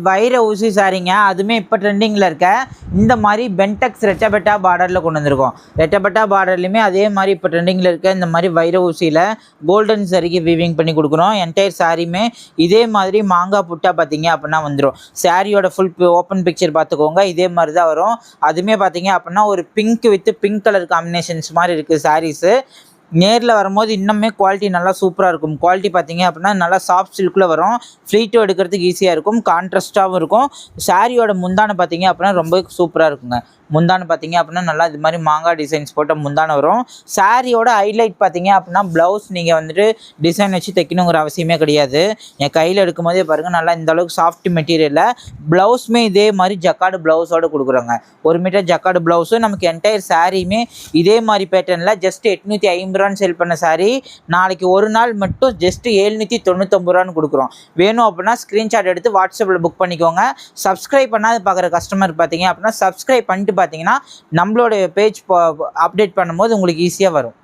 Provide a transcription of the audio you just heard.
வைர ஊசி சாரீங்க. அதுவுமே இப்போ ட்ரெண்டிங்கில் இருக்க இந்த மாதிரி பென்டெக்ஸ் ரெட்டபெட்டா பார்டரில் கொண்டு வந்திருக்கோம். ரெட்டபெட்டா பார்டர்லையுமே அதே மாதிரி இப்போ ட்ரெண்டிங்கில் இருக்க இந்த மாதிரி வைர ஊசியில் கோல்டன் சரிக்கு வீவிங் பண்ணி கொடுக்குறோம். என்டையர் சாரியுமே இதே மாதிரி மாங்காய் புட்டா பார்த்தீங்க அப்படின்னா வந்துடும். சாரியோட ஃபுல் ஓப்பன் பிக்சர் பார்த்துக்கோங்க. இதே மாதிரி தான் வரும். அதுவுமே பார்த்தீங்க அப்படின்னா ஒரு pink with pink colour combinations மாதிரி இருக்குது சாரீஸு. நேரில் வரும்போது இன்னுமே குவாலிட்டி நல்லா சூப்பராக இருக்கும். குவாலிட்டி பார்த்தீங்க அப்படின்னா நல்லா சாஃப்ட் சில்கில் வரும். ஃப்ளீட்டும் எடுக்கிறதுக்கு ஈஸியாக இருக்கும். கான்ட்ராஸ்ட்டாகவும் இருக்கும். சாரியோட முந்தானை பார்த்தீங்க அப்படின்னா ரொம்ப சூப்பராக இருக்குங்க. முந்தானை பார்த்தீங்க அப்படின்னா நல்லா இது மாதிரி மாங்காய் டிசைன்ஸ் போட்ட முந்தானை வரும். சாரியோட ஹைலைட் பார்த்தீங்க அப்படின்னா ப்ளவுஸ் நீங்கள் வந்துட்டு டிசைன் வச்சு தைக்கணுங்கிற அவசியமே கிடையாது. என் கையில் எடுக்கும் போதே பாருங்கள் நல்லா இந்த அளவுக்கு சாஃப்ட் மெட்டீரியலில் ப்ளவுஸுமே இதே மாதிரி ஜக்கார்டு ப்ளவுஸோடு கொடுக்குறோங்க. 1 மீட்டர் ஜக்கார்டு ப்ளவுஸும் நமக்கு என்டையர் சாரியுமே இதே மாதிரி பேட்டர்னில் ஜஸ்ட் 850 ரூபான்னு சேல் பண்ண சாரி நாளைக்கு ஒரு நாள் மட்டும் ஜஸ்ட் 799 ரூபான்னு கொடுக்குறோம். வேணும் அப்படின்னா ஸ்க்ரீன்ஷாட் எடுத்து வாட்ஸ்அப்பில் புக் பண்ணிக்கோங்க. சப்ஸ்கிரைப் பண்ணாது பார்க்குற கஸ்டமர் பார்த்தீங்க அப்படின்னா சப்ஸ்கிரைப் பண்ணிட்டு பார்த்தீங்கன்னா நம்மளோட பேஜ் அப்டேட் பண்ணும்போது உங்களுக்கு ஈஸியாக வரும்.